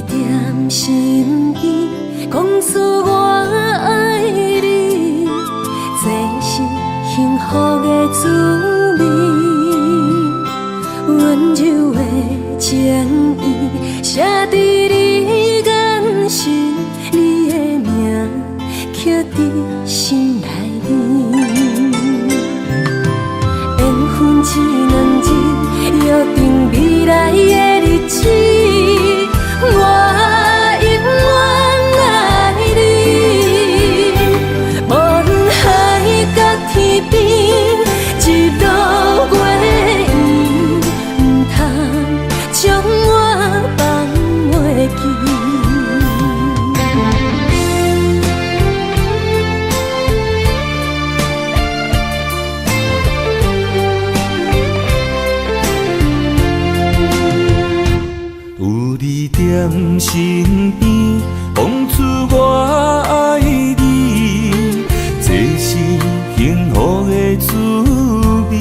踮身边，讲出我爱你，这是幸福的滋味。温柔的情意写在你眼神，你的名刻在心内面。缘分一两日，约定未来的日子。我永远爱你，无论海角天边，一路过缘，唔通将我放袂记。有你踮身边，讲出我爱你，这是幸福的滋味。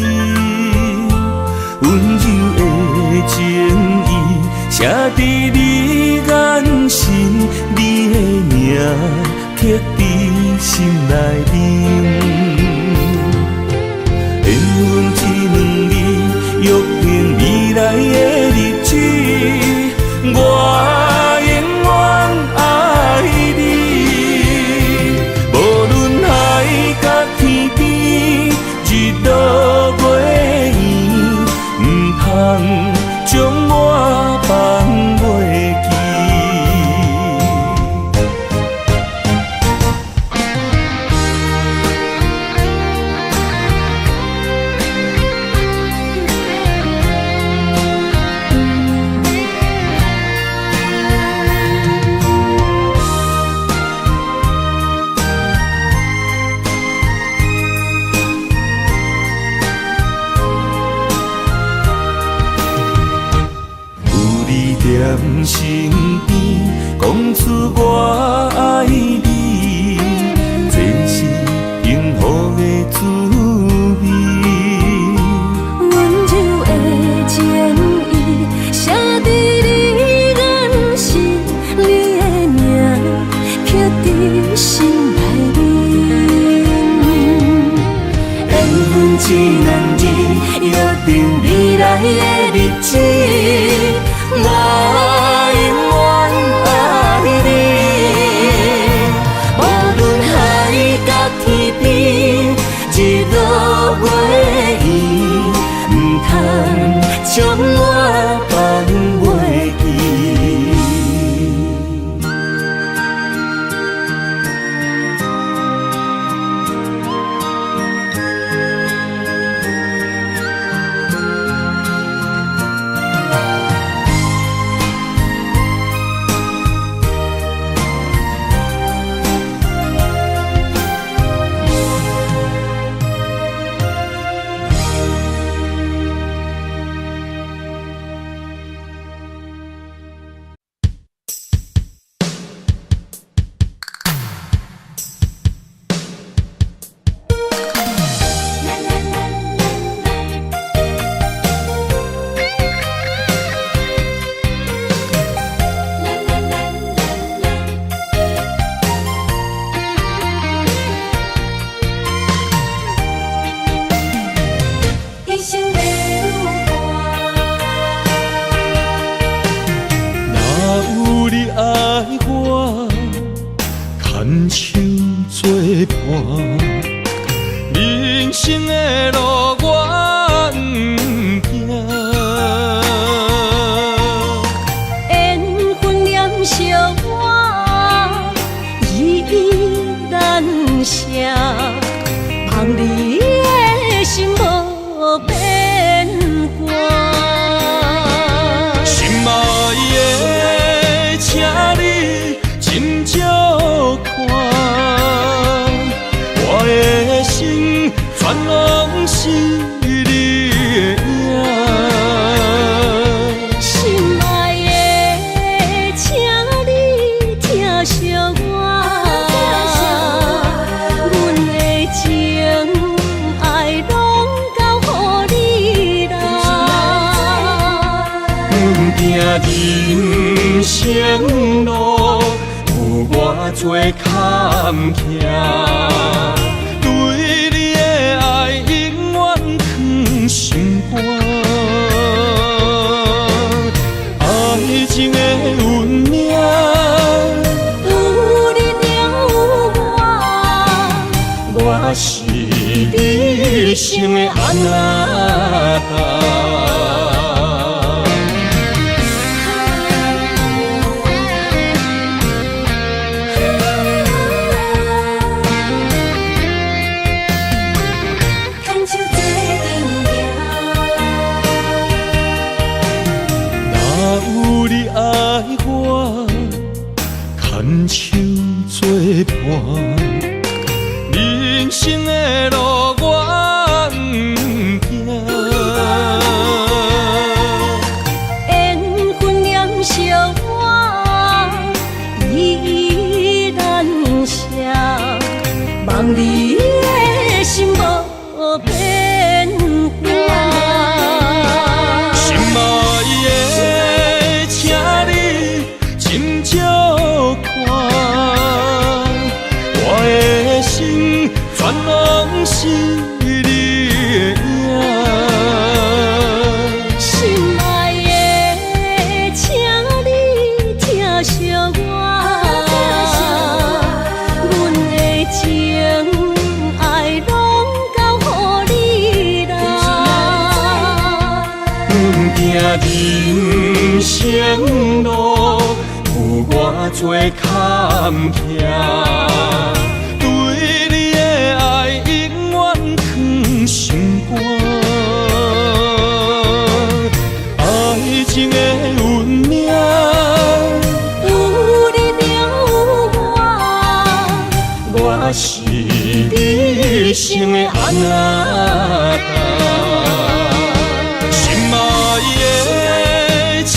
温柔的情意写在你眼神，你的名刻在心内面。缘分一两日，约定未来的日子。我永远爱你，无论海角天边，日落月圆，唔通将我放袂记。踮身边，讲出我爱你，这是幸福的滋味。温柔的情意写在你眼神，你的名刻在心内面。缘分一两日，约定未来的日子。我永远爱你，无论海角天边，日落月圆，唔通将我放袂记。牵手作伴，人生的路我不行。缘分念相我，依依难舍，望你的心无变卦。心爱的，请你真照看，我的心全拢是你的影。心爱的，请你疼惜我，阮的情爱拢交予你啦。阮行人人生路有偌多坎坷，对你的爱永远藏心肝。爱情的运命，有你了我是你生的安那达。牵手作伴，人生的路我不行。缘分念相我依然写，望你的心无变化。心爱的，请你斟酌看，我的心全拢是你的影。心爱的，请你疼惜我，阮的情爱拢交予你啦。阮行人生路有偌多坎坷，对你的爱永远藏心肝。爱情的运命，有你了我是你生的安那达。心爱的，请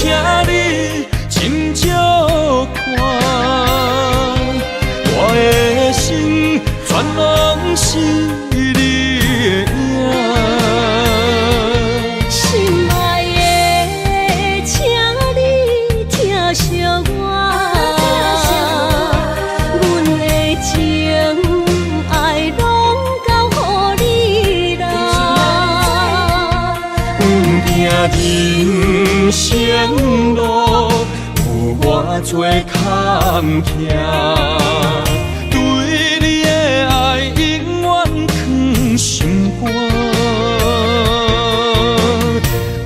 你斟酌看，我的心全拢是你的影。心爱的，请你疼惜我，阮的情爱拢交予你啦。人生路有偌多坎坷，对你的爱永远藏心肝。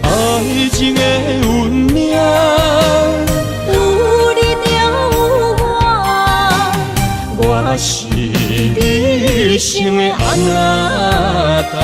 爱情的运命，有你了我是你生的安那达。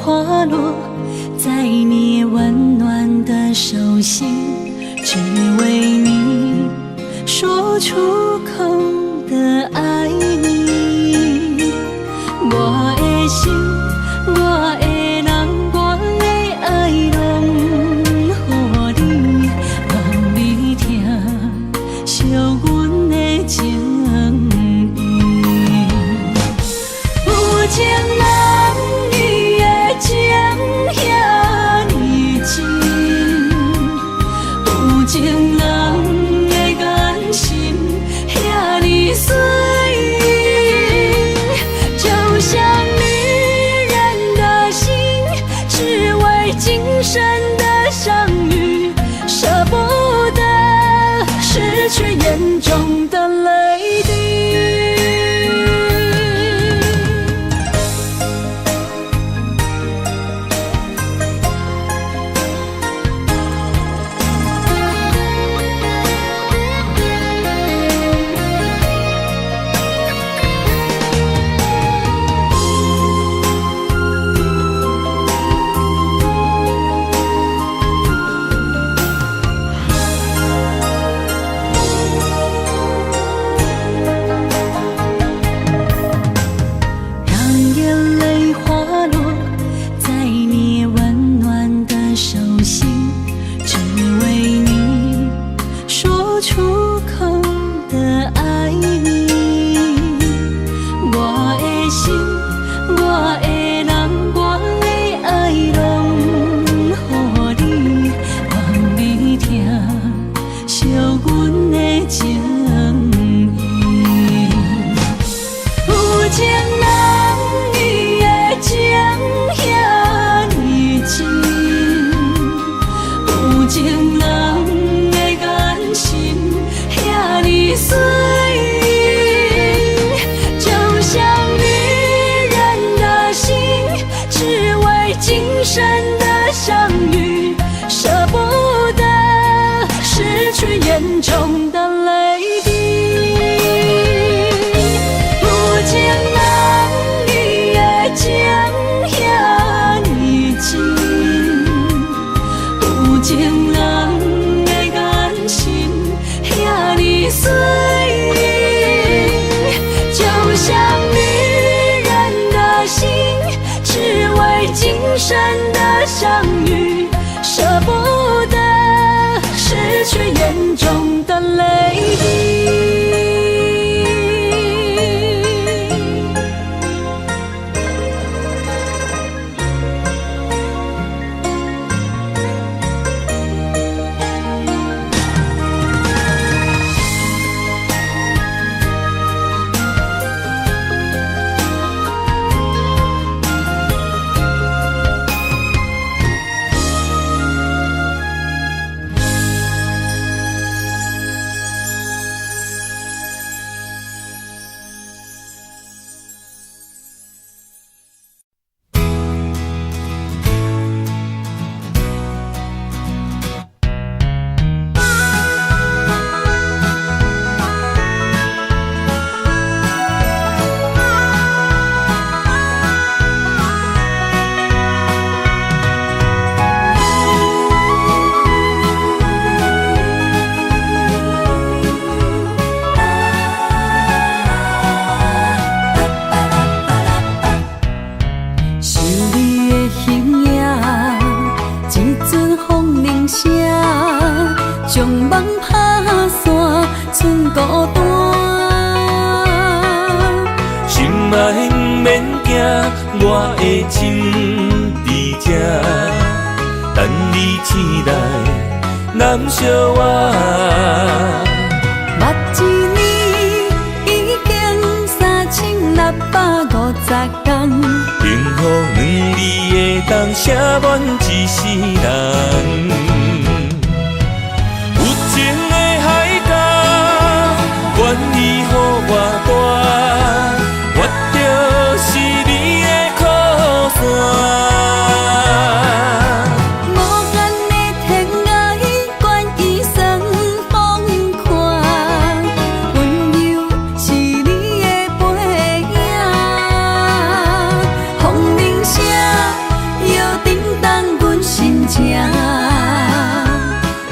花落在你温暖的手心，只为你说出口的爱你。我的心，我的人，我的爱拢予你，望你疼惜阮的情意。有情人情遐呢真，有情人的眼神遐呢水，就像女人的心，只为今生的相遇，舍不得失去眼中的泪滴。心，我的人，我的爱，拢予你，愿你听，惜阮的情意。有情人伊的情遐尼深，有情人的眼神遐尼水。今生的相遇，舍不得失去眼中的泪滴。有情人伊的情遐尼深，有情人的眼神遐尼水，就像女人的心。只为今生的相遇，舍不得失去眼中的泪滴。我的心伫这，等你醒来，难相我。目一年已经3650天，幸福两字的当写满一世人。有情的海角，愿意予我带，我就是你的靠山。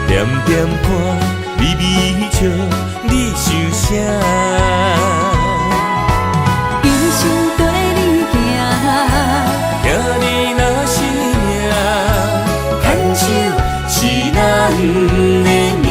点点看，微微笑，你想啥？一生跟你行，行你若是命，牵手是咱的命。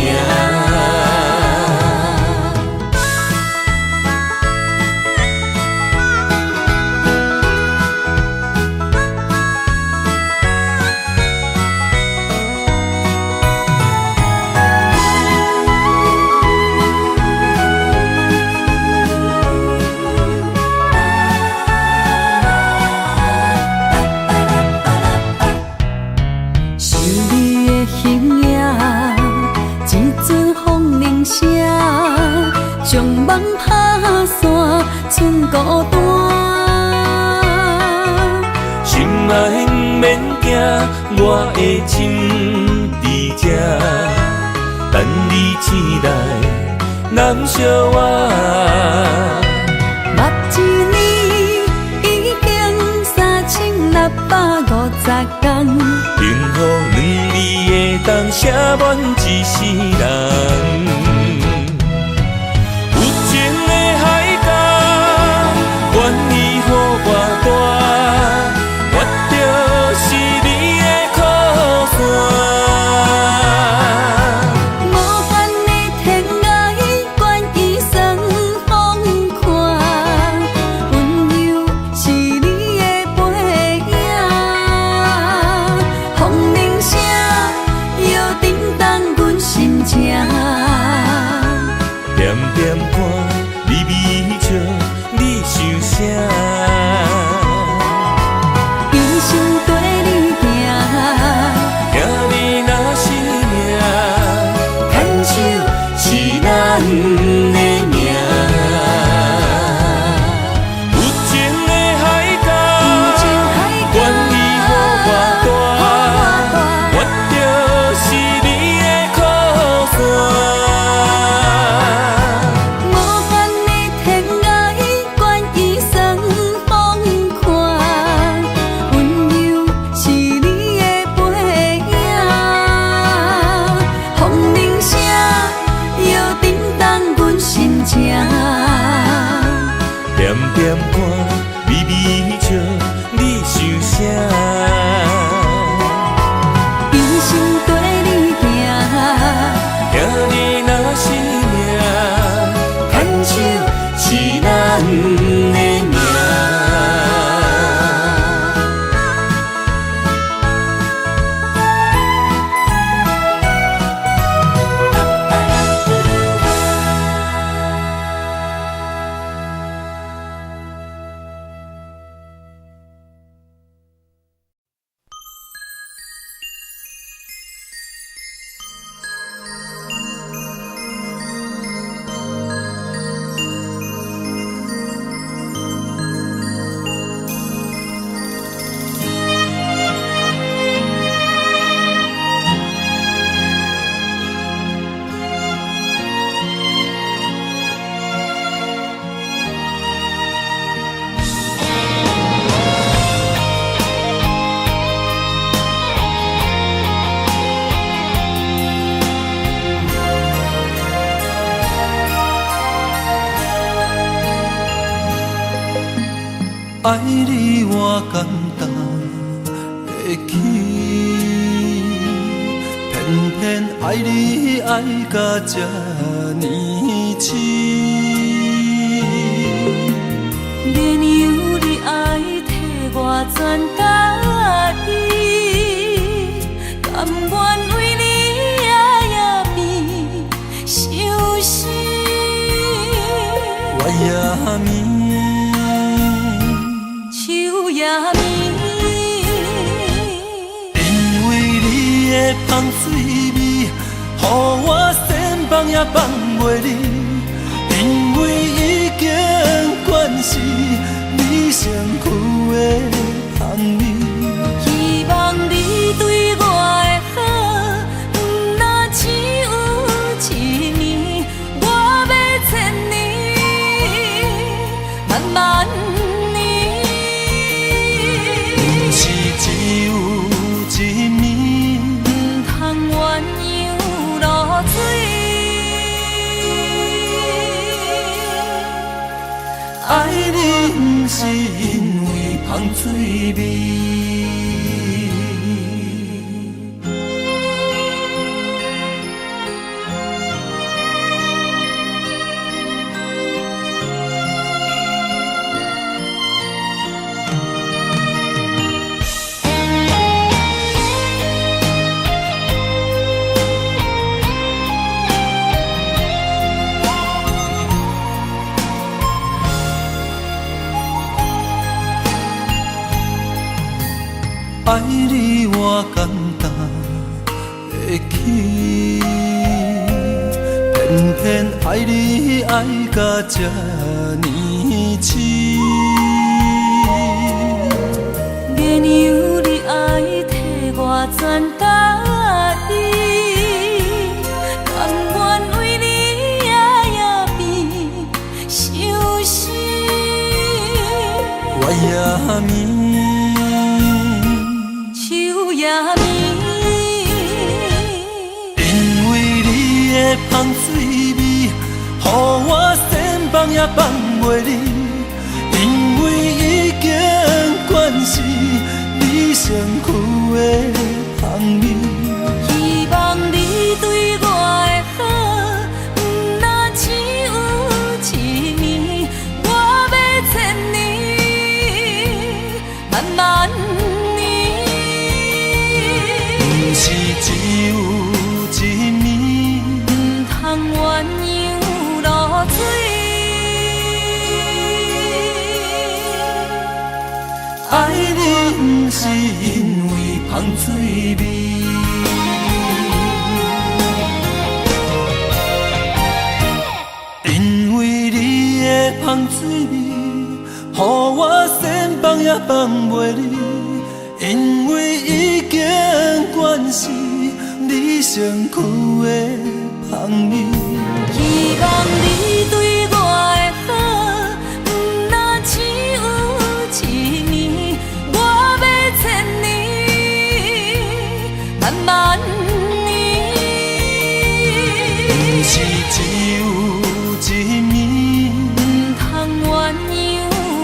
将梦打散，剩孤单。心爱免惊，我的心伫这，等你醒来，难相我。目一年已经3650天，幸福两字的当写满一世人。愿意予我带，我就是你的靠山。无限的天涯，愿意算风看，温柔生跟你行，行你若是命，牵手是咱的命。有情的海角，愿意予我带，我就是你的靠山。无限的天涯，愿意送风看，温柔是你的背影，风铃声摇震动阮心情。点点看，微微笑，你想啥？一生跟你行，行你若是命，牵手是咱的命。爱你我简单会起，偏偏爱你爱到这呢深。原由你爱替我全家己，甘愿为你夜夜眠，伤心。我也眠。秋夜眠，因为你的香水味，予我先放也放袂离。因为已经惯是你身躯的香味，希望你对我的好，不若只有一年，我要千年，慢慢。是只有一年，不通鸳鸯落水。爱你不是因为香水味。爱你我简单会起，偏偏爱你爱到这呢深。原由你爱替我全家己，甘愿为你夜夜眠，伤心。我也眠。秋夜眠，因为你的香水味，予我先放也放袂离。因为已经惯是你身躯的香味，希望你对我的好，不若只有一年，我要千年，慢慢。是只有一年，不通鸳鸯落水。爱你不是因为香水味。因为你的香水味，予我先放也放袂离。因为已经惯是你身躯的香味。希望你对我的好，不若只有一年，我要千年，万万年。不是只有一面，唔通鸳鸯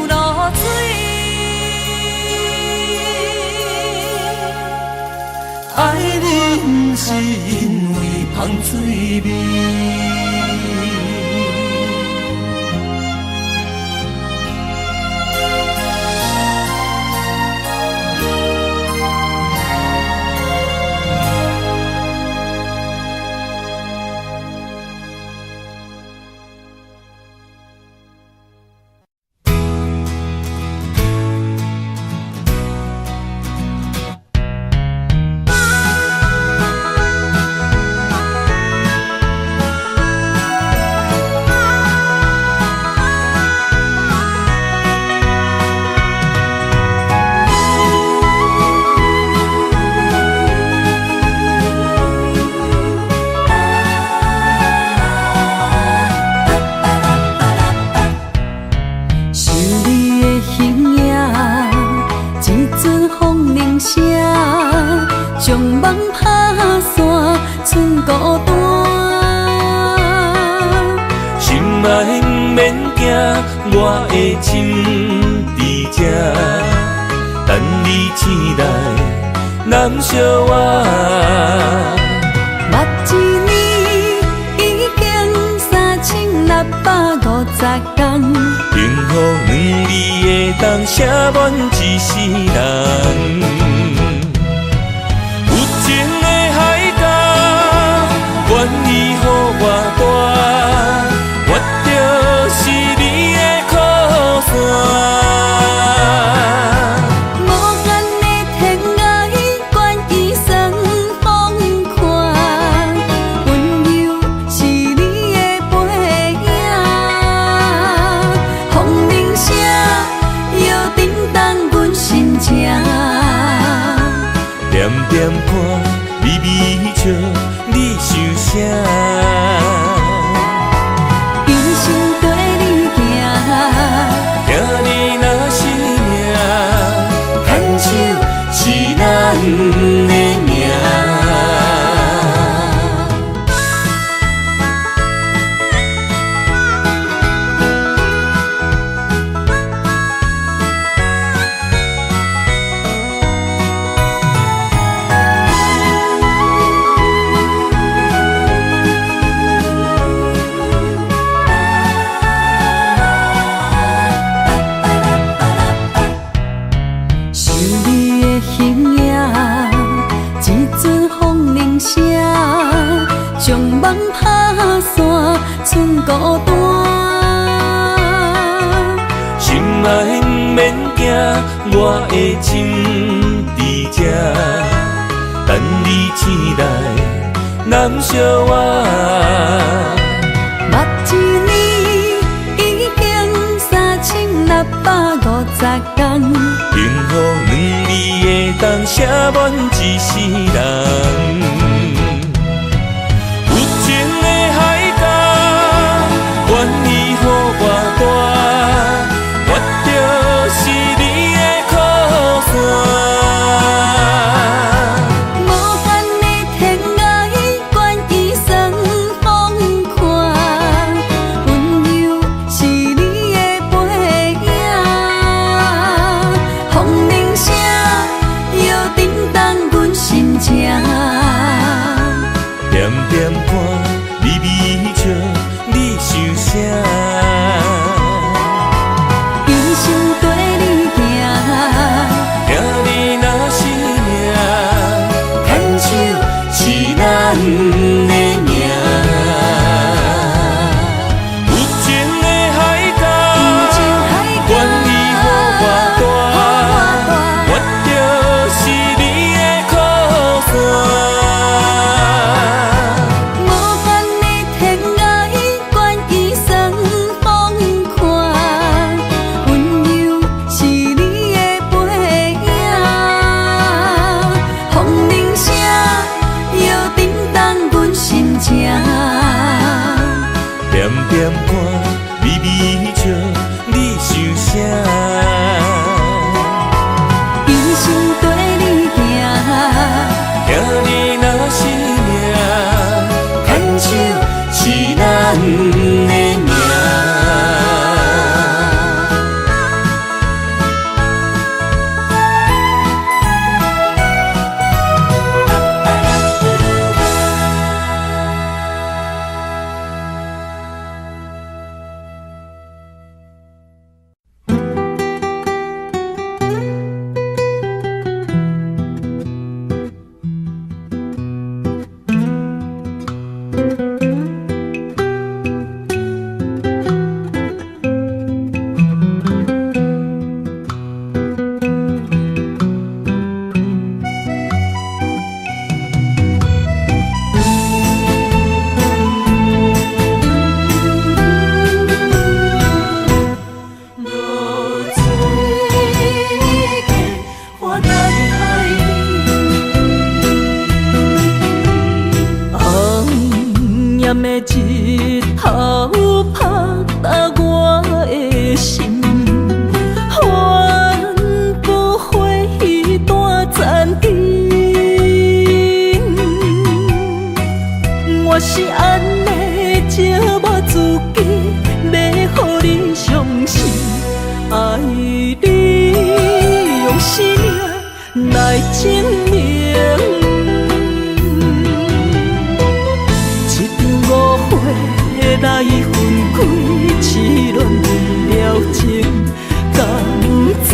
落水。爱你不是因为香水味。将梦打散，剩孤单。心爱不免惊，我的心伫这，等你醒来，难相我。目一年已经3650天，幸福两字的当写满一世人。愿意予我大，我就是你的靠山。无限的天涯，愿意算风看，温柔是你的背影。风铃声摇叮当阮心情，点点看，微微笑。你想啥？一生跟你行，听你若是命，牵手是咱的命。将梦打散，剩孤单。心爱不免惊，我的心伫这，等你醒来，难相我。目一年已经3650天，幸福两字的当写满一世人。愿意予我大，我就是你的靠山。无限的天涯，愿意算风看，温柔是你的背影。风铃声摇叮当阮心情，点点看，微微笑。你想啥？一生跟你行，听你若是命，牵手是咱的命。有情的海角，愿意予我大，用生命来证明。一场误会来分开，痴恋为了情，敢知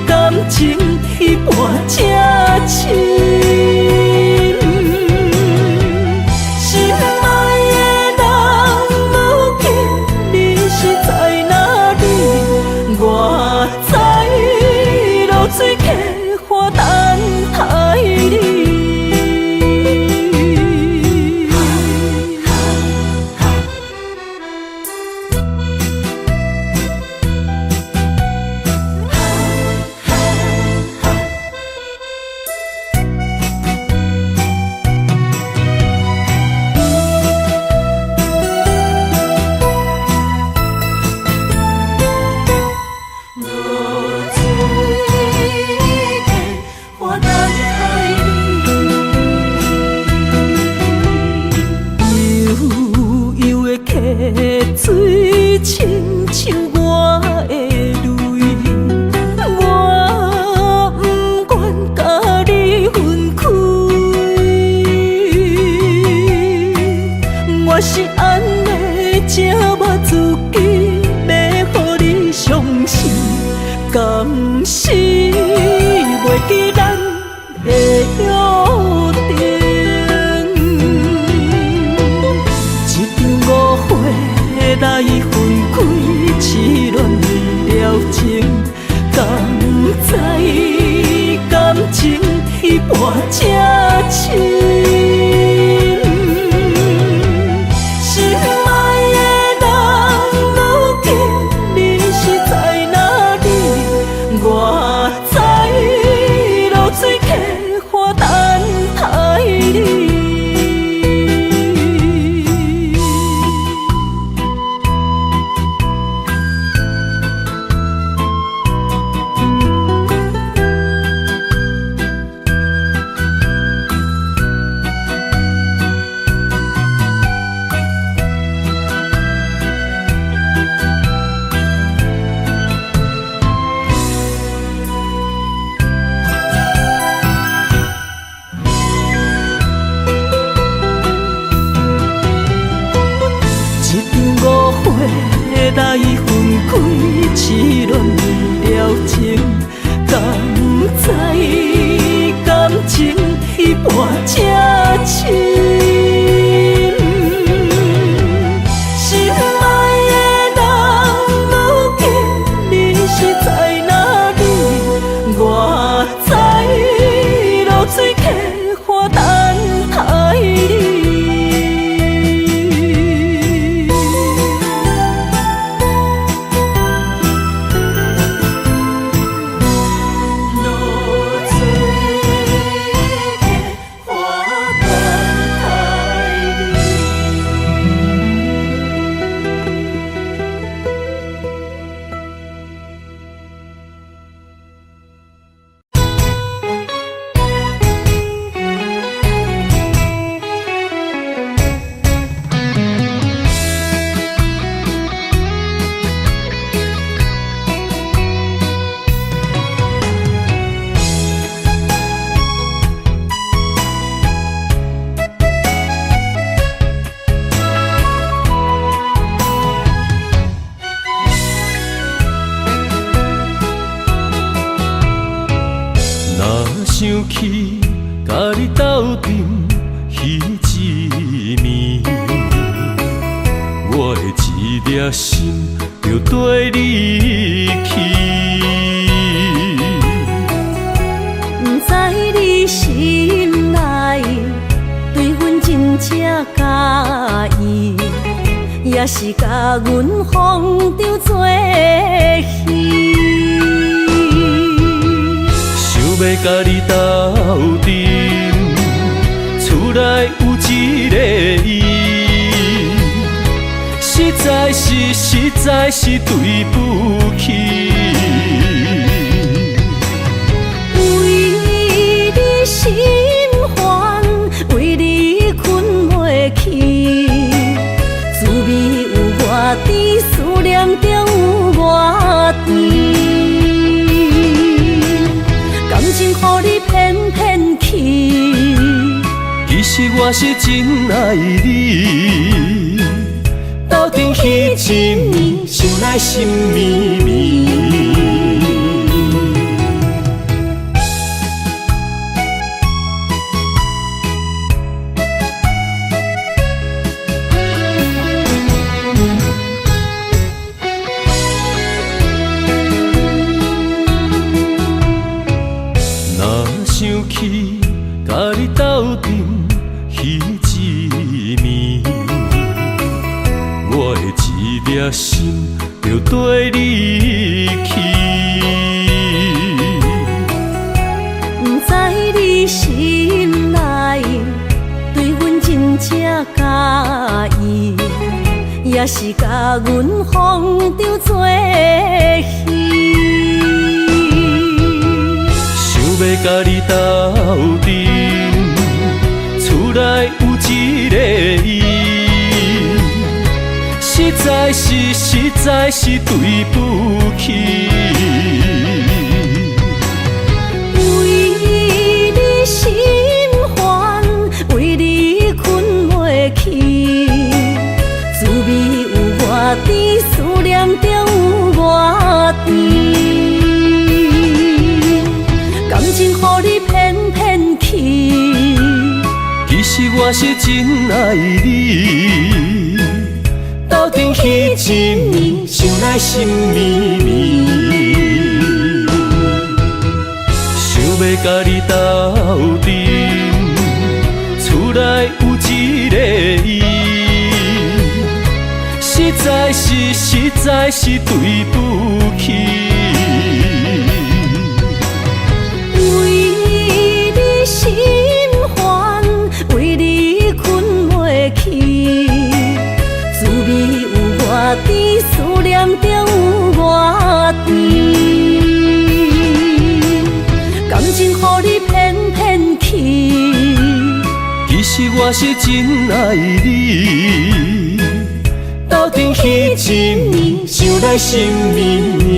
感情一半才深。水客花等待你。水亲像我的泪，我不愿甲你分开。我是安尼折磨自己，要予你相信，敢是袂记咱的约定。来分开，痴恋为了情，敢知感情一半才深。心爱的人，如今你是在哪里？我在流水客花等待你。来分开，痴恋为了情，敢知感情一半才深。心爱的人，如今你是在哪里？我在流水客花等待你。想起甲你斗阵彼一暝，我的一粒心就跟你去。不知你心内对阮真正介意，也是甲阮放张做戏。要甲你斗阵，厝内有一个伊，实在是对不起。为你心烦，为你困袂去，滋味有外甜，思念中有外甜。我是真爱你，斗阵彼一暝，想来心绵绵。若想起甲你斗阵彼一暝，我的一粒心就跟你去。不知你心内对阮真正介意，也是甲阮放着做戏。想要甲你斗阵，厝内有一个伊，实在是对不起。为你心烦，为你困袂去，滋味有偌甜，思念就有偌甜。感情予你骗骗去，其实我是真爱你，斗阵彼一暝，想来心绵绵。想要甲你斗阵，厝内有一个伊，实在是对不起。为你心烦，为你困袂去，滋味有偌甜，思念就有偌甜。感情予你骗骗去，其实我是真爱你，斗阵彼一暝，想来心绵绵。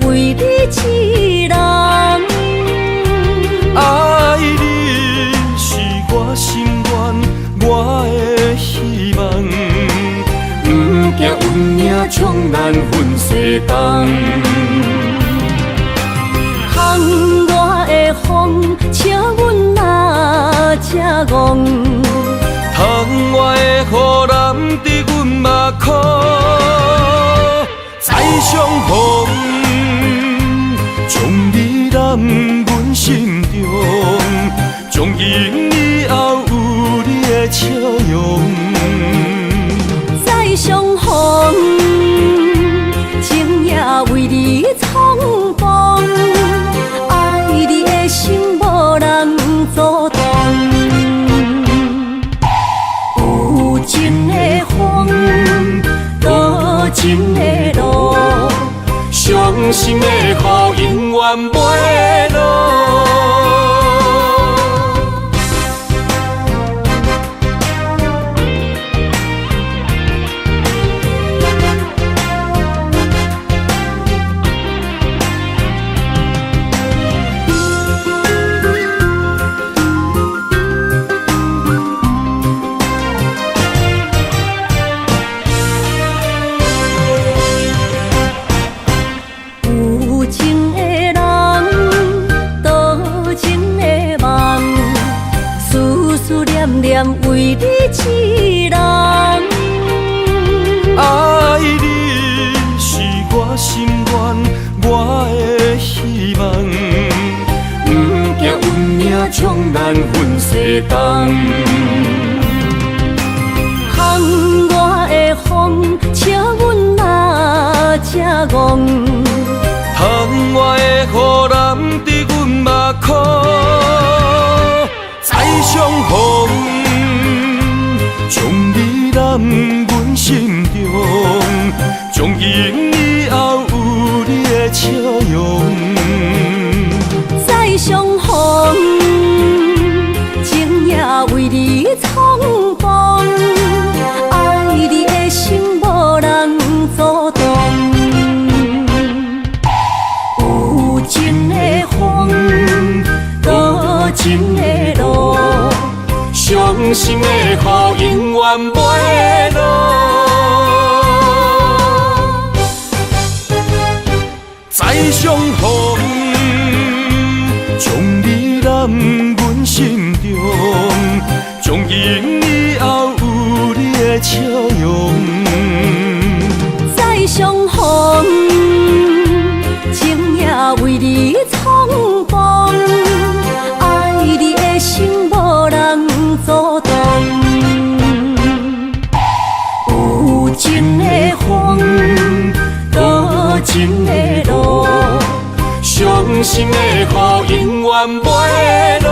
为你痴人，爱你是我心愿，我的希望。不惊运命冲咱分西东，窗外的风笑阮哪只戆，窗外的雨淋伫阮目眶，再相逢。将你揽阮心中，从今以后有你的笑容。再相逢，情也为你冲动，爱你的心无人阻挡。有情的风，多情的路。伤心的雨永远袂落。为你痴人。将咱分西东。窗外的风，笑阮哪这戆。窗外的雨淋伫阮目眶，再相逢，将你揽阮心中，从今以后有你的笑容。再相逢，情也为你冲动，爱你的心无人阻挡。有情的风，多情的路，伤心的雨永远袂落。再相逢，将你揽阮心中，从今以后有你的笑容。再相逢，情也为你冲动，爱你的心无人阻挡。有情的风，多情的路，伤心的雨永远袂落。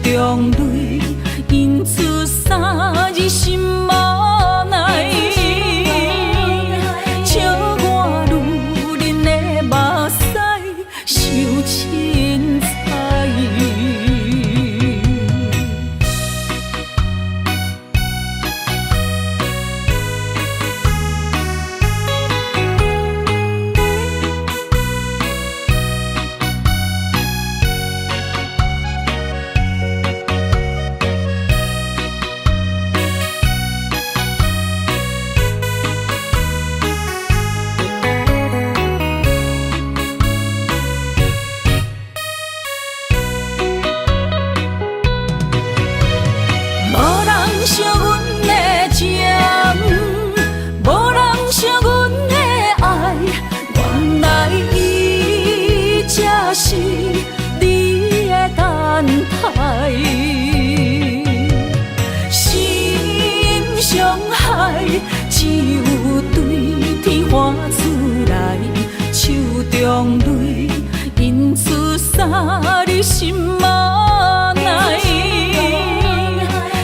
中泪，因此三日心。惜阮的情，无人惜阮的爱，原来伊才是你的等待。心伤害，只有对天发出来，手中泪因此洒你心无奈。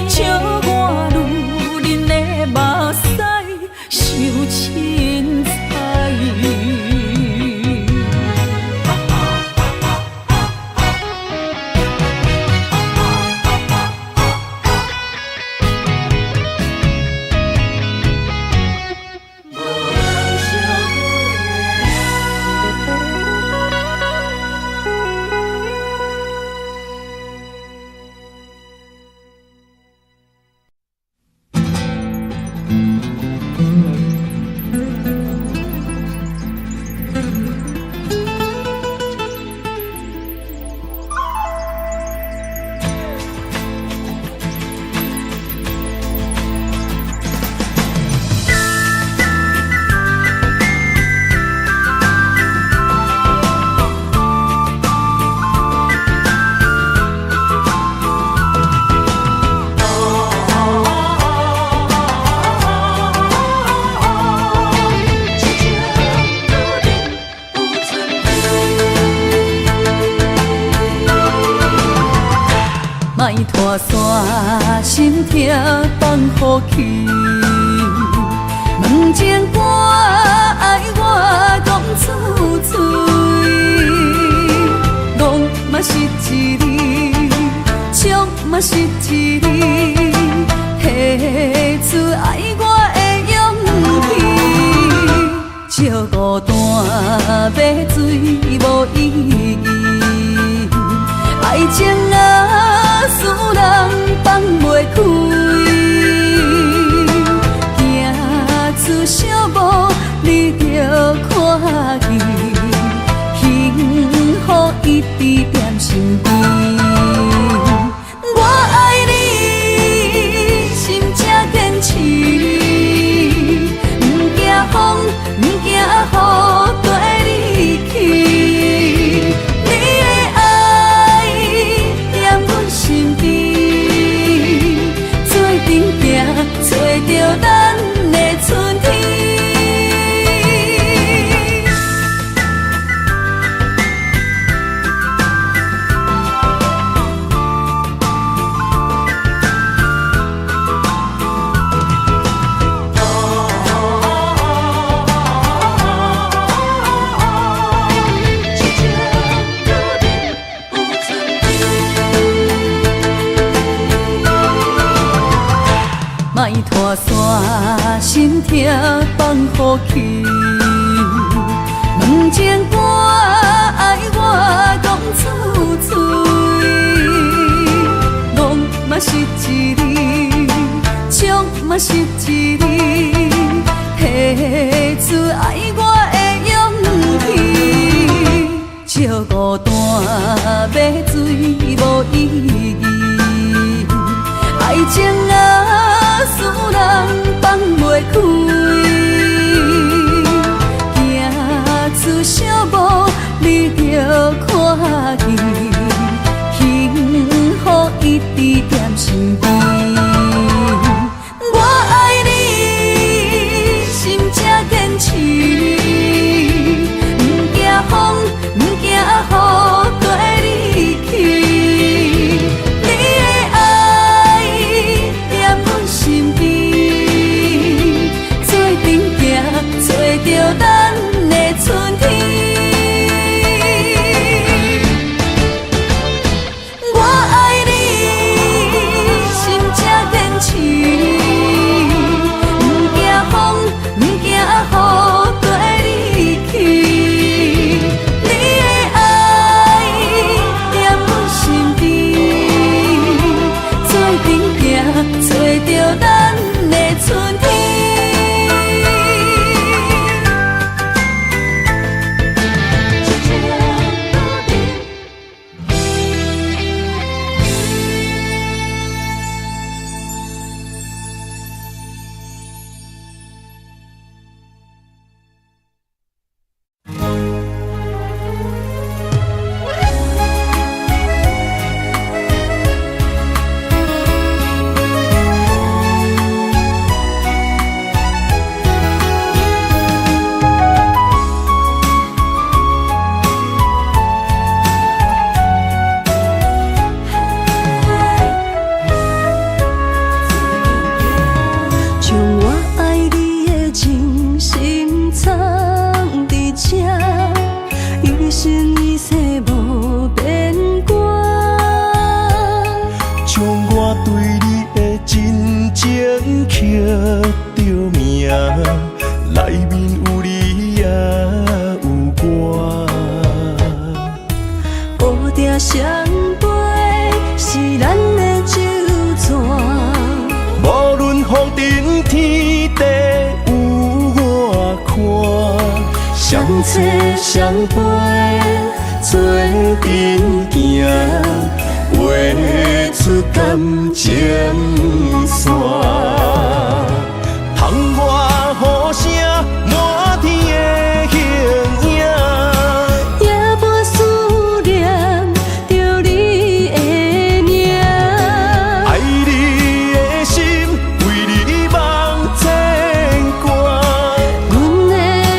笑我女人的目屎受凊彩。莫拖山心痛放予去，问情歌爱我讲出嘴，戆嘛是一字，唱嘛是一字，提出爱我的勇气，照孤单要水无意义，爱情啊，使人放袂开，行出小步，你着看见，幸福一直踮身边。我爱你，心正坚持，不惊风，不惊雨，跟你去。你的爱踮阮身边，做阵行，找着咱的春天。莫拖山心痛放予去，问情歌爱我讲出嘴，戆嘛是一字，唱嘛是一字，提出爱我的勇气，照孤单要水无意义，爱情啊，使人放袂开，行出小步，你着看见，幸福一直踮身边。我爱你，心正坚持，不惊风，不惊雨，跟你去。你的爱踮阮身边，做阵行，找着咱的春天。情刻着名，内面有你也有我。乌蝶双飞是咱的酒泉，无论风尘天地有我看，相切相陪做阵行，画出感情线。窗外雨声满天的形影。也无思念着你的名。爱你的心，为你梦牵挂。阮的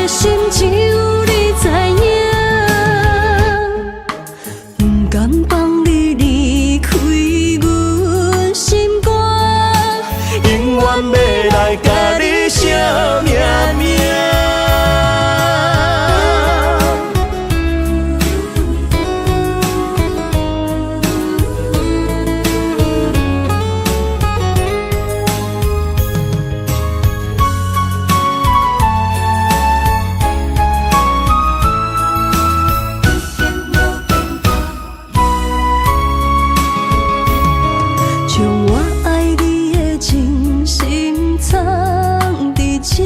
心只有你知影，不甘放你离开阮心肝，永远要来甲你写名名。将我爱你的真心藏伫这，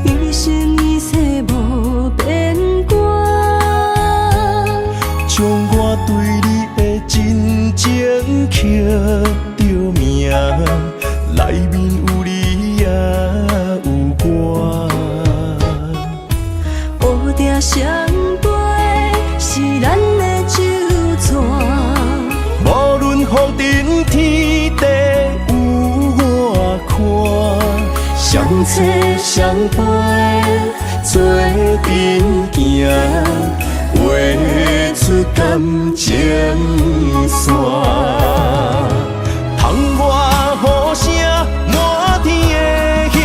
一生一世无变卦。将我对你的真情刻着名，内面有你也有我。乌蝶双飞是咱的酒泉，无论风尘天地有我看，相切相陪做阵行，画出感情线。窗外雨声满天的形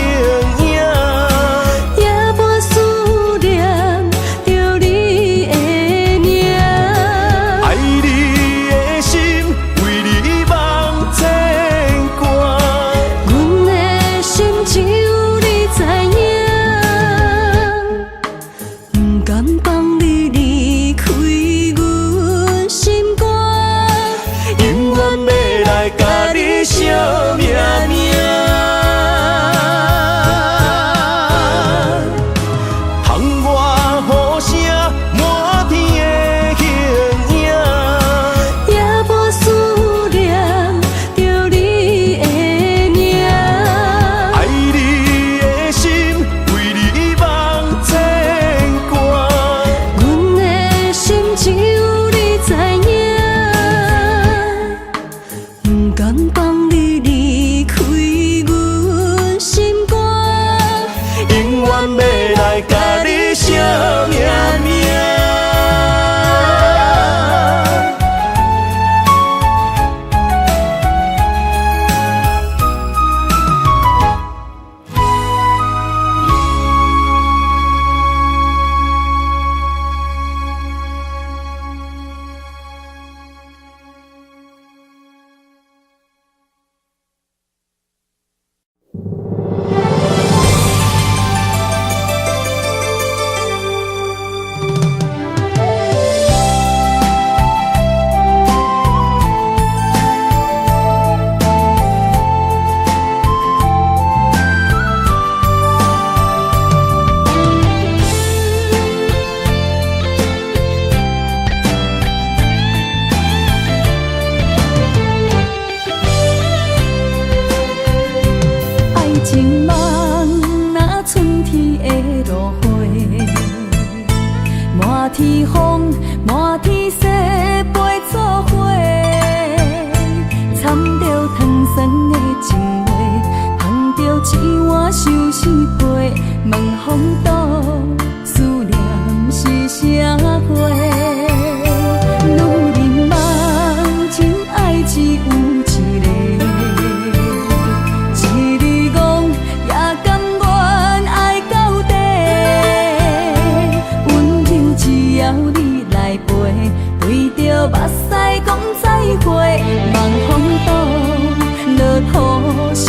影。也无思念着你的名。爱你的心，为你梦牵挂。阮的心只有你知影，不甘放你离开阮心肝，永远要来甲你写名名。窗外雨声满天的形影。也无思念着你的名。爱你的心，为你梦牵挂。阮的心只有你知影，不甘放你离开阮心肝，永远要来甲你写名名。爱情梦若春天的落花，满天风，满天雪，陪做伙，掺着糖酸的情话，捧着一碗相思杯，问风度思念是啥货？女人梦真爱只有一个。目屎讲再会，望风度落雨时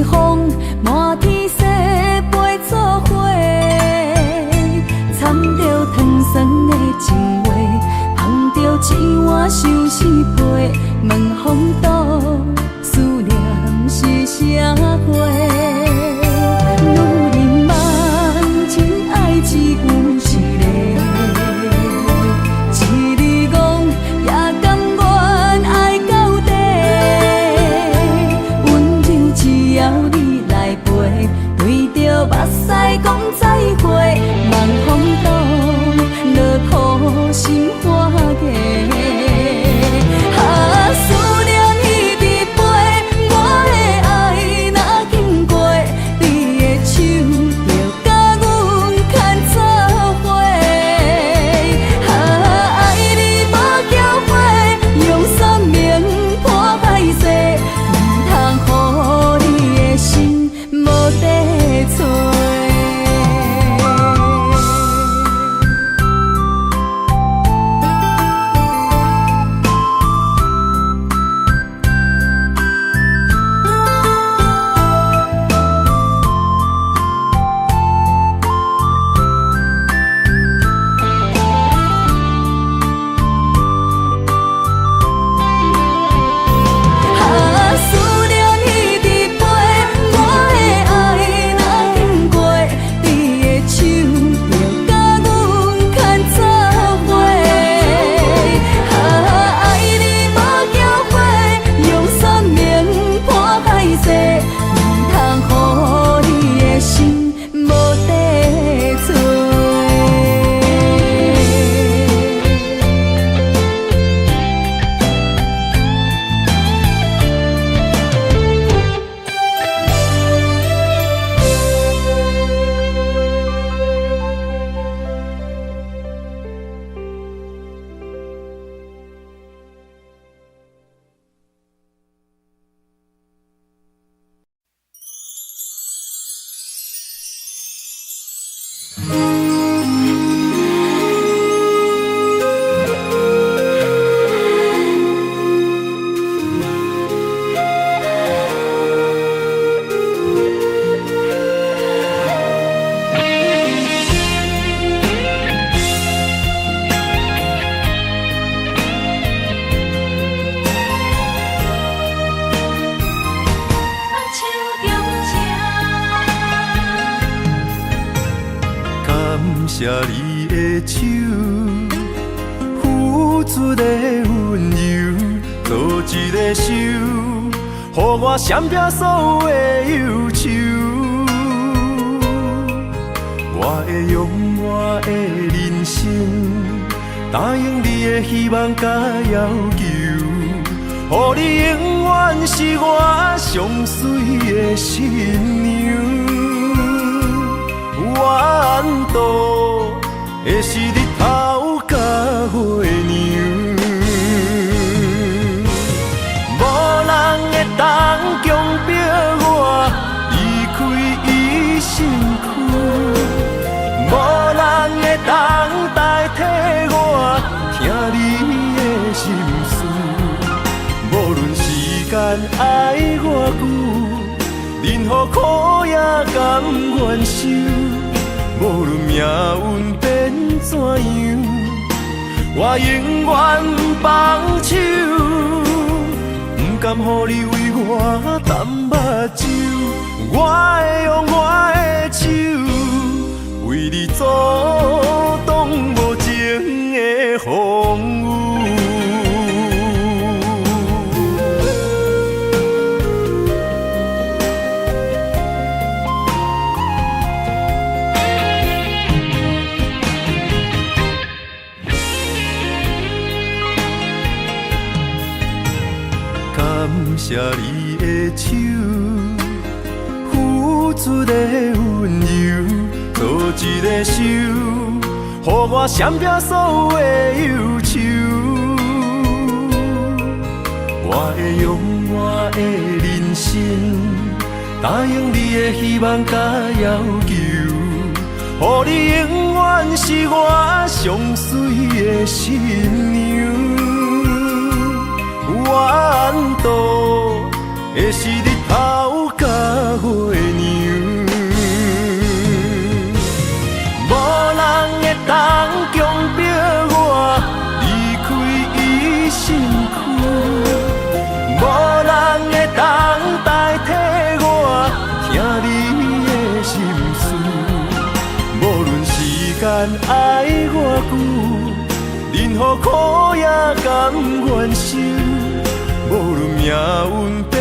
随风满天西飞做花，掺着糖酸的情话，捧着一碗相思杯，问风度思念是啥货？女人梦情爱只有一个，一字讲也甘愿爱到底，温柔只要你来陪，对着目屎讲再会，望风度落土心花嫁。思念一直飞，我的爱若经过，你的手就甲阮牵做伙。爱你无后悔，用生命破歹势，唔通予你的心无地找。谢你的手，付出的温柔，做一个手，予我闪避所有的忧愁。我会用我的人生，答应你的希望甲要求，予你永远是我上水的新娘。缘途会是日头甲月亮，无人会当强迫我离开伊身躯，无人会当代替我听你的心事。无论时间爱偌久，任何苦也甘愿受。无论命运变怎样，我永远不放手，不甘予你为我淡目睭。我会用我的手，为你阻挡无情的风雨。感谢你的手，付出的温柔，做一个手，予我闪避所有的忧愁。我会用我的人生，答应你的希望甲要求，予你永远是我上水的新娘。缘途会是日头甲月娘。无人会当强迫我离开伊身躯，无人会当代替我听你的心事。无论时间爱我久，任何苦也甘愿受。无论命运变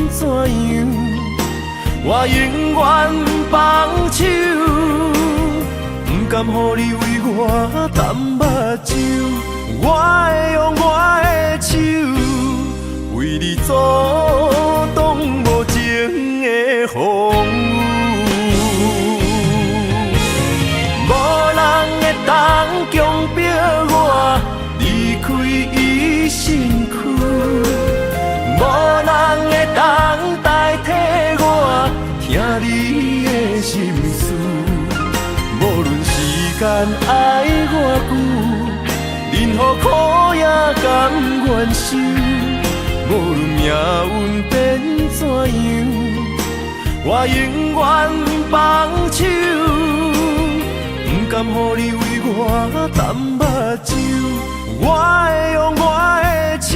怎样，我永远放手。不甘予你为我淡目睭，我会用我的手为你阻挡无情的风雨。无人会当强迫我离开伊身躯，无人会当代替我听你的心事。无论时间爱我久，任何苦也甘愿受。无论命运变怎样，我永远放手。不甘予你为我淡目睭，我会用我的手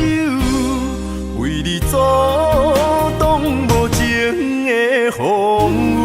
为你阻挡无情的风雨。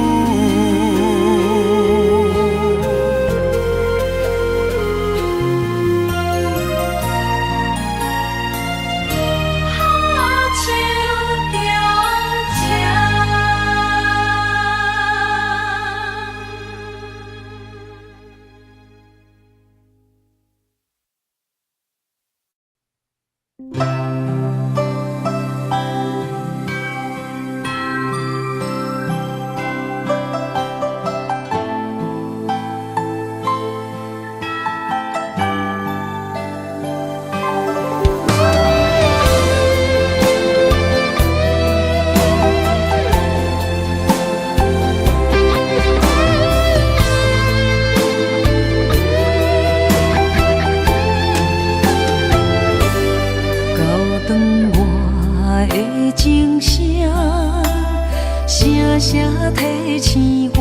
提醒我，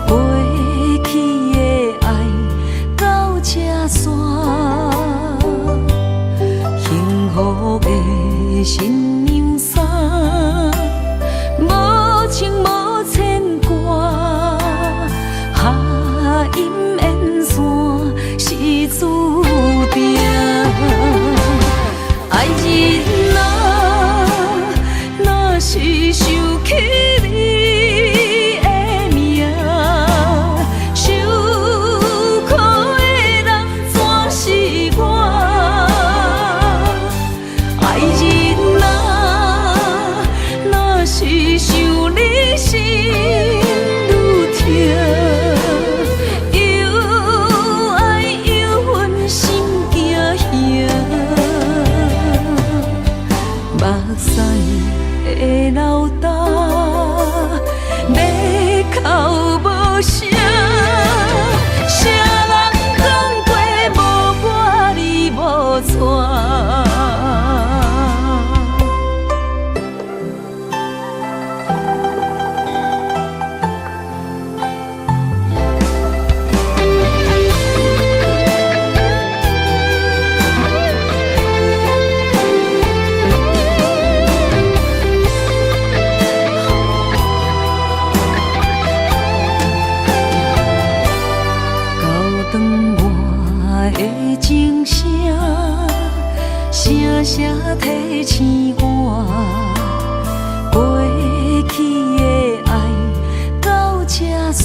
过去的爱到这煞，幸福的新娘衫，无情无牵挂，下阴缘线是注定，爱人啊，若是想起你的名，受苦的人全是我。爱人啊，若是想你心愈痛，又爱又恨心惊吓，目屎的流干。要哭无声，谁人讲过无我你无带？情声，声声提醒我，过去的爱到这煞，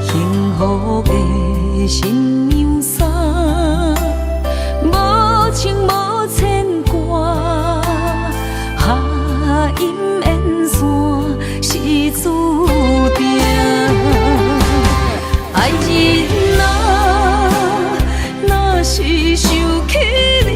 幸福的新娘衫，无情无牵挂，下阴缘线是注定，爱人。是想起你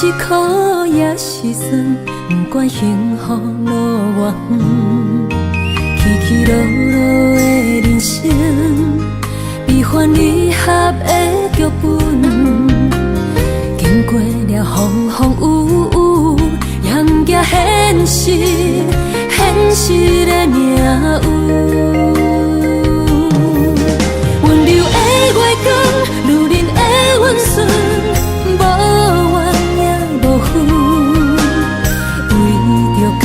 是苦也是酸，不管幸福路偌远，起起落落的人生，悲欢离合的剧本，经过了风风雨雨，迎接现实，现实的命运。温柔的月光，女人的温顺，无怨也无恨，为着家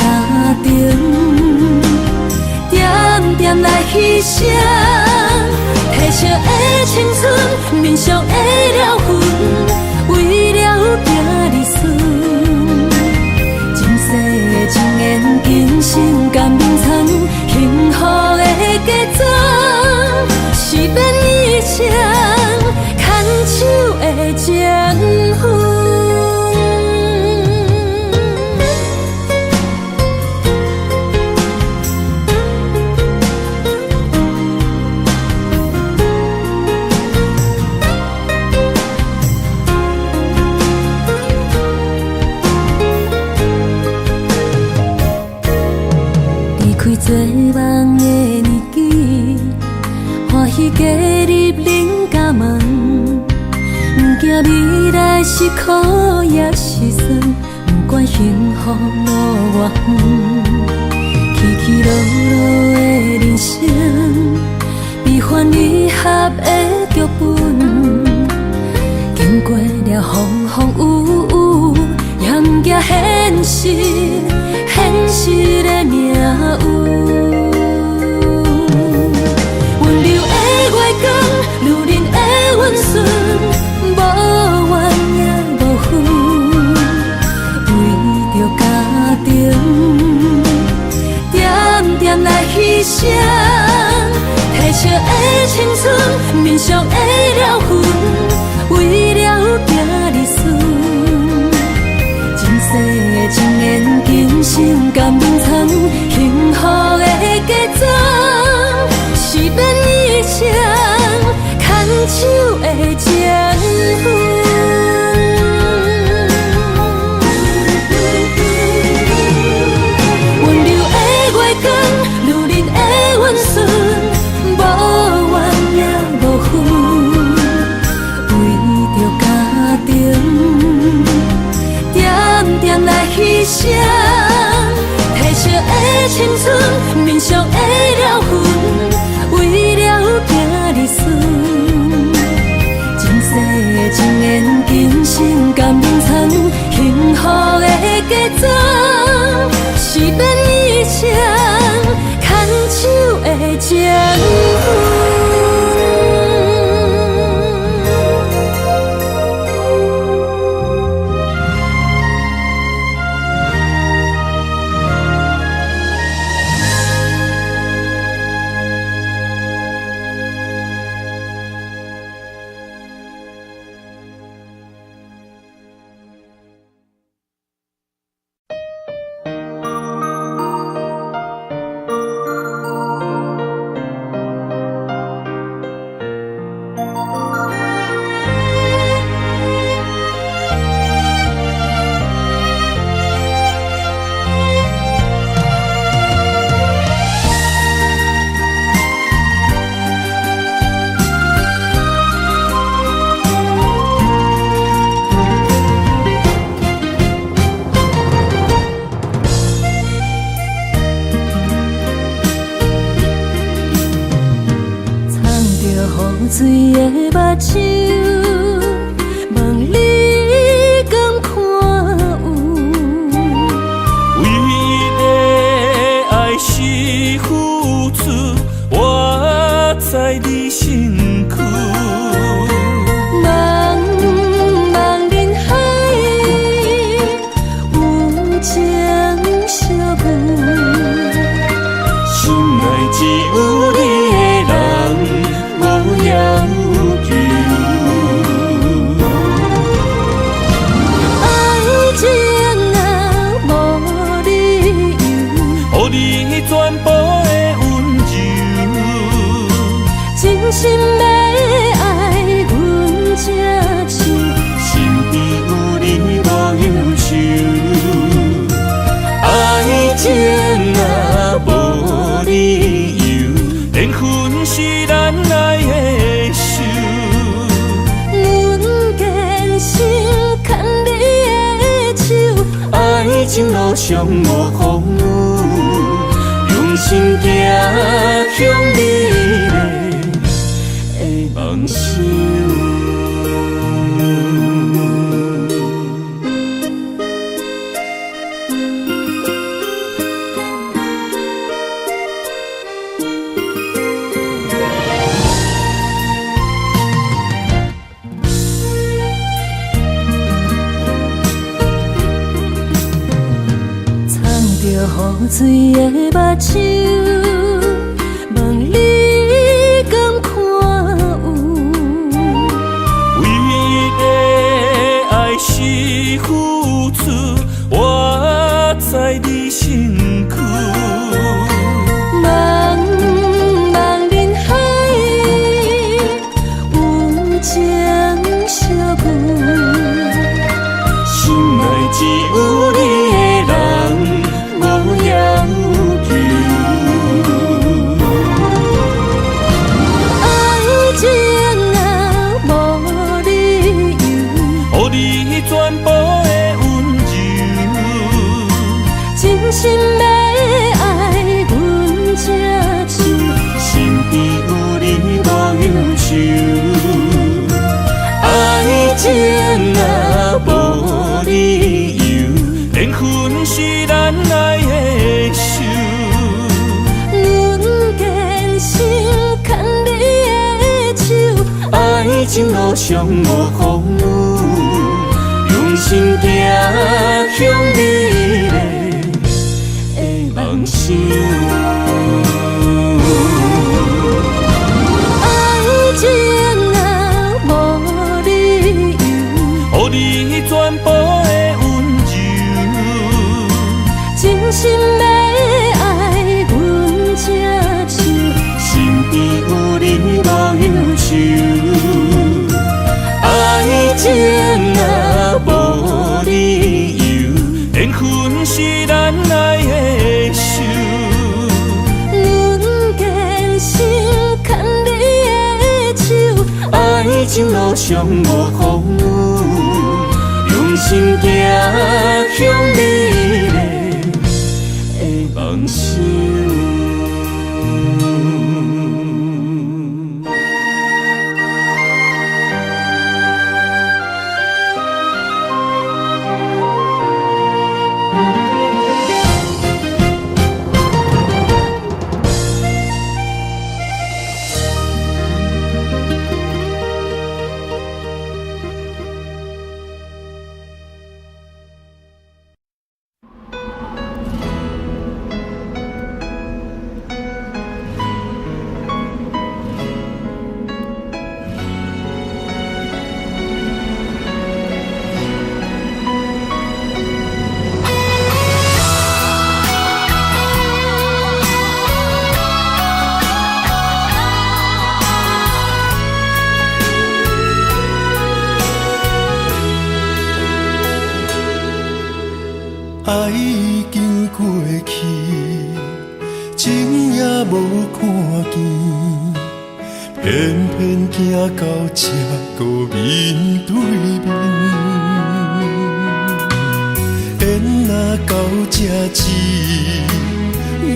庭，点点来牺牲。褪色的青春，面上的了痕，为了行日顺。前世情缘，今生甘眠藏，幸福的假装，是变一场牵手的情分。做梦的年纪，欢喜加入恁家门，不惊未来是苦也是酸，不管幸福路偌远，起起落落的人生，悲欢离合的剧本，经过了风风雨雨，迎接现实，现实的命运。温柔的月光，女人的温顺，无怨也无恨，为着家庭，点点来牺牲。褪色的青春，面上的了痕，为了行日顺。前世情缘，今生甘眠藏，幸福的假装，是变一场牵手的情分。温柔的月光，女人的温顺，无怨也无恨，为着家庭，点点来牺牲。褪色的青春，面上的了痕，为了行日顺。前世情缘，今生甘眠藏，幸福的假装，是变一场牵手的情分。水的目睭，望你敢看有。为了爱是付出，我在你身躯。茫茫人海，有情相伴，心内只有你的人。无要求，上无风雨，用心行向美丽的梦想。雨水的目睭，望你敢看有？为你的爱是付出，我在你身躯。茫茫人海，有情相伴，心内只有你的人。无要求，爱情啊无理由，予你全部的温柔，真心要爱阮才手，身边有你无忧愁。爱情啊无理由，缘分是咱爱的手。阮坚守牵你的手，爱情路上无风雨，用心行向美丽的梦想。爱情啊无理由，予你全部的温柔，真心要爱阮才手，身边有你无忧愁。爱情啊无理由，缘分是咱爱的手。阮坚守牵你的手，爱情路上无风雨，用心行向美丽的梦想。爱已经过去，情也无看见，偏偏行到这个面对面。缘若到这止，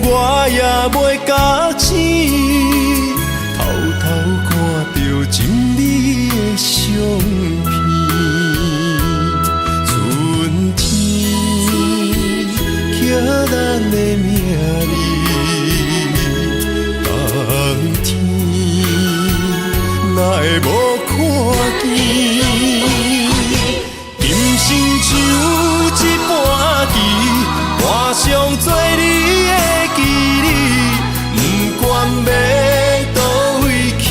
我也袂甲醒，偷偷看到情你的相片。咱的命里，当天哪会无看见？今生像一盘棋，换上做你的记忆，不管要倒位去，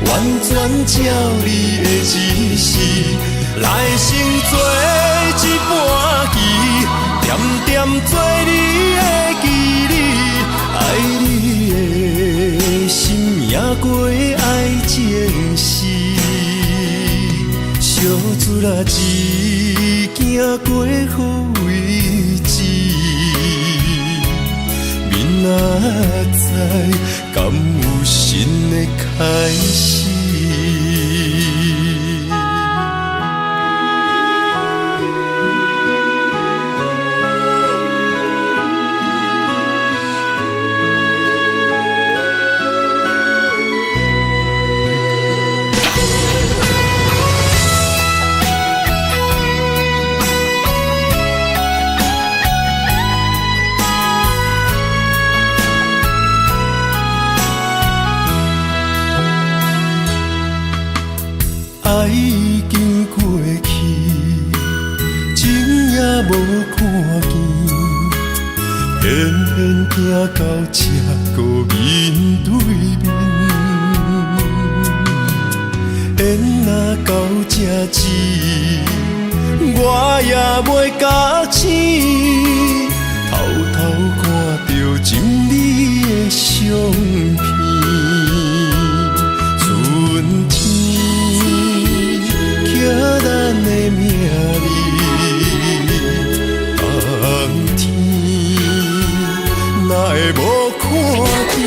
完全照你的指示，来生做一盘棋。点点做你的记忆，爱你的心也过爱情诗，小船啊一行过好位置，明仔载敢有新的开始？偏偏行到这个面对面，缘若到这止，我也袂甲醒，偷偷看到情侣的相片，春天刻咱的名字，冬天哪会无看见？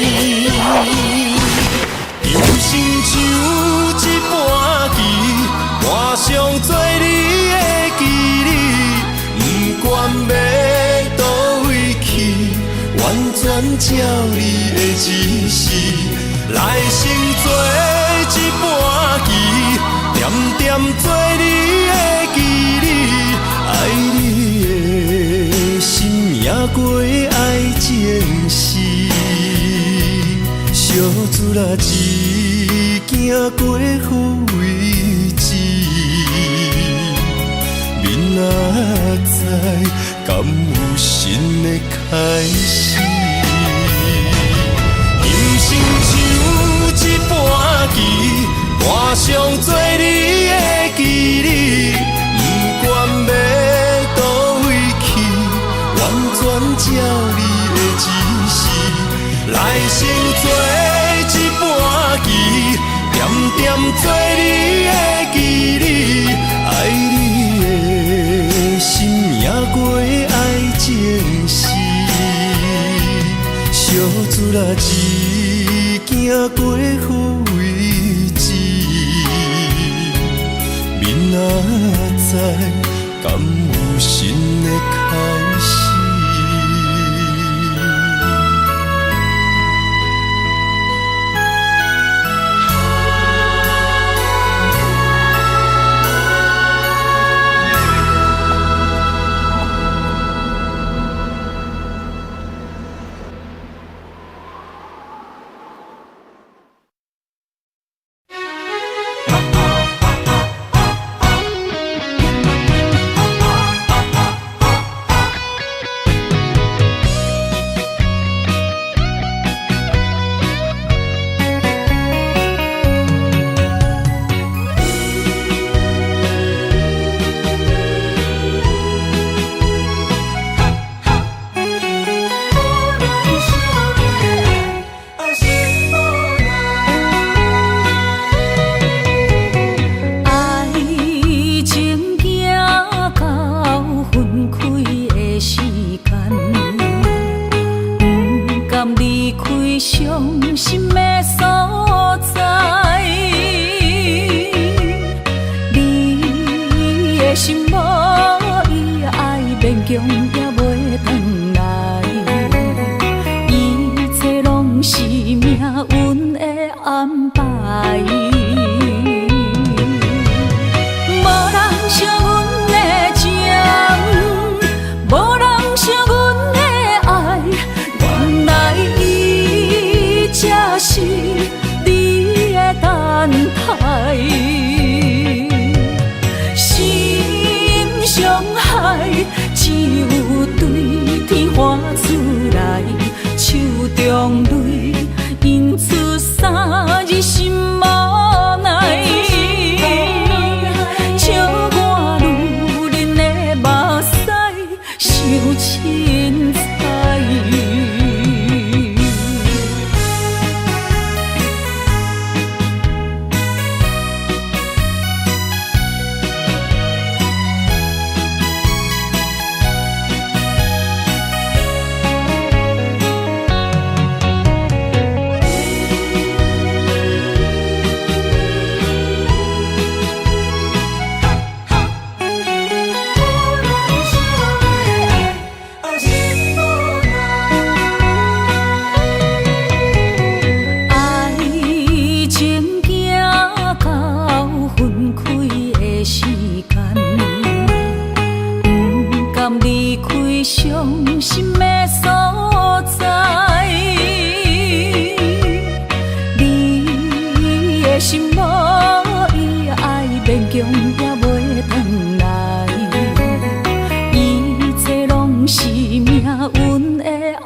人生像一盘棋，换上做你的记忆，不管要倒位去，完全照你的指示，来生做一盘棋，点点做你的记忆，爱你的心命过爱情事，小子啦一行过好位置，明仔载敢有新的开始？人生像一盘棋，换上做你的记忆，不管要倒位去，完全照你的指示，来生做一盘棋，点点做你的记忆，爱你的心命过爱情事，小子啦一行过好位置，明仔载敢有新的开始？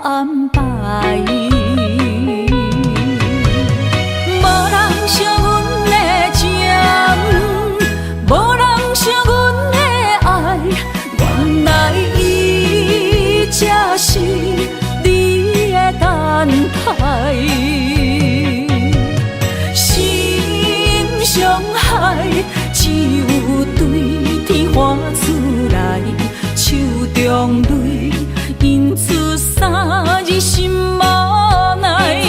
安排。无人惜阮的情，无人惜阮的爱，原来伊才是你的等待。心伤害，只有对天喊出来，手中泪因出三字心无奈，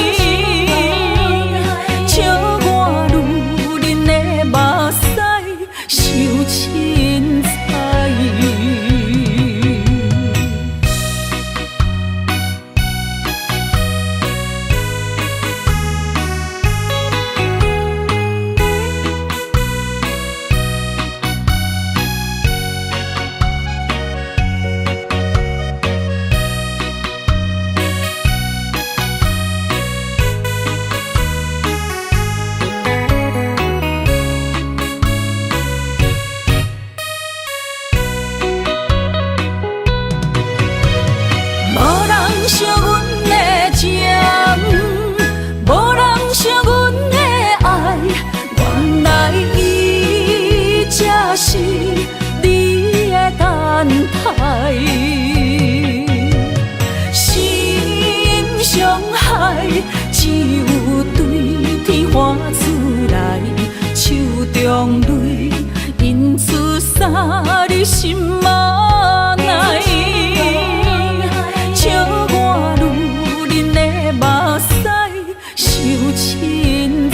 笑我女人的目屎受凊彩。惜阮的情，无人惜阮的爱，原来伊才是你的等待。心伤害，只有对天喊出来，手中泪因出三字心无奈。笑我女人的目屎受凊彩。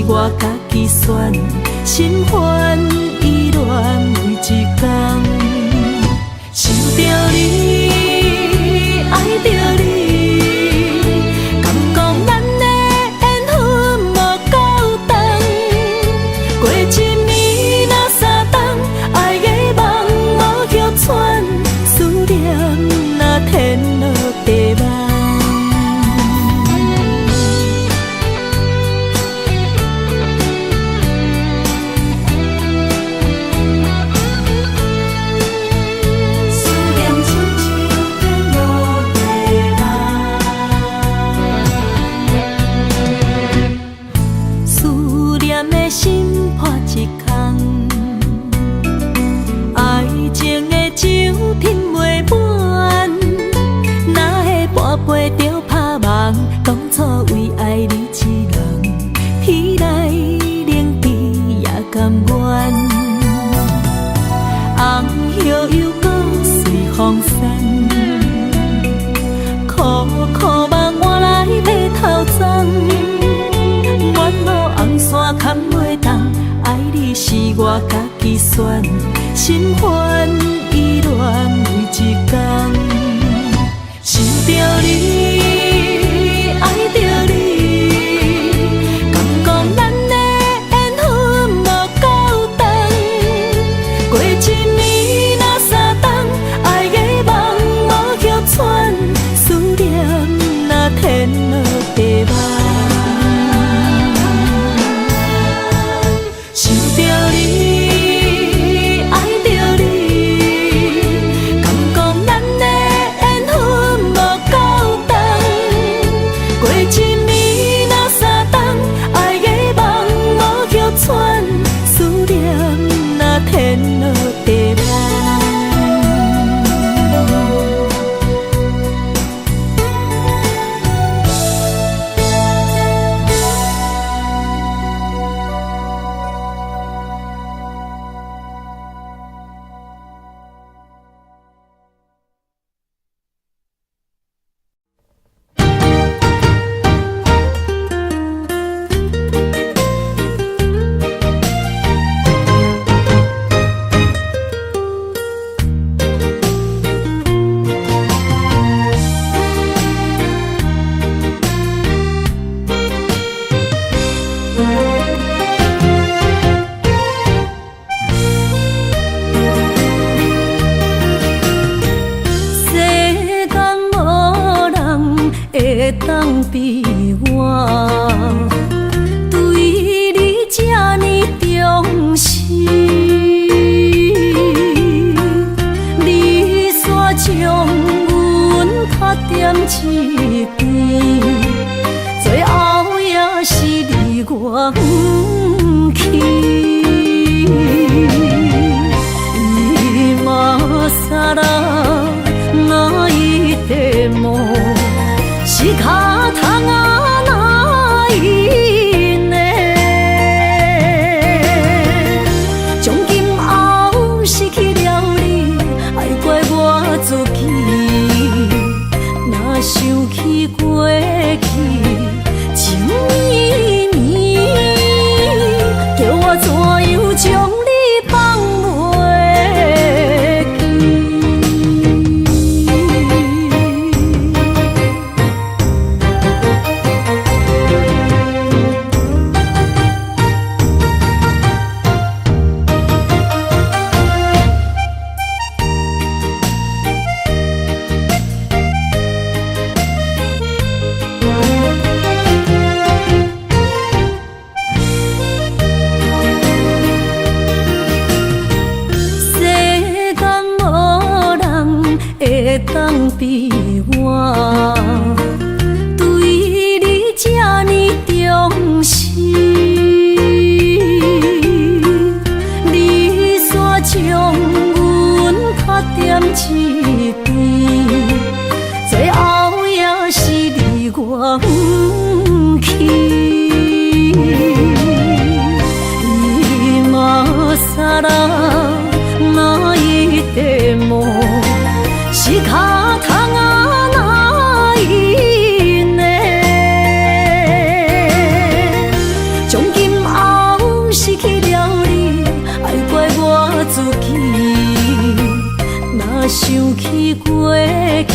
我家己选，心烦意乱每一天，想着你，爱着你，敢讲咱的缘分无够长，过一暝若三冬，爱的梦无许喘，思念若天落地网。当初为爱你一人，彼来冷滴也甘愿。红叶又搁随风散，苦苦梦换来马头鬃。远路红线牵袂动，爱你是我家己选，心烦意乱每一天，想着你。爱着你，敢讲咱的缘分无够长，过一暝若三冬，爱的梦无许喘，思念若天落地网。想着你，爱着你。会当比我对你这呢重视？你煞将阮拍点一边，最后也是你我不去。今啦，那一地梦是脚痛啊，那一呢？从今后失去了你，爱怪我自己。若想起过去情绵绵，叫我怎样将你放袂？会当比我对你这呢重视，你煞将阮拍点一边，最后也是你我不去。伊嘛煞啦，那一地梦。是脚痛啊，那一呢？从今后失去了你，爱怪我自己。若想起过去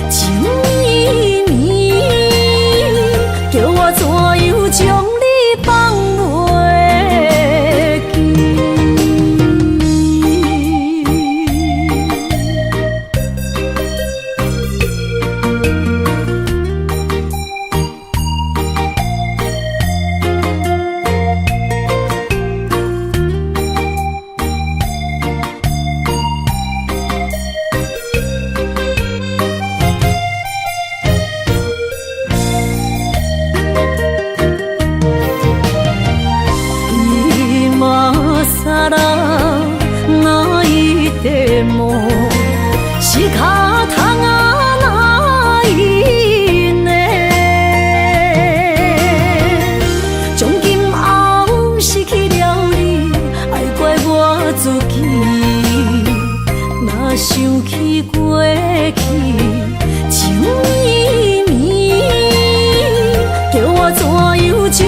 情绵绵，叫我怎样将你放袂记？今啦，那一地梦是脚痛啊，那一呢？从今后失去了你，爱怪我自己。若想起过去情绵绵，叫我怎样将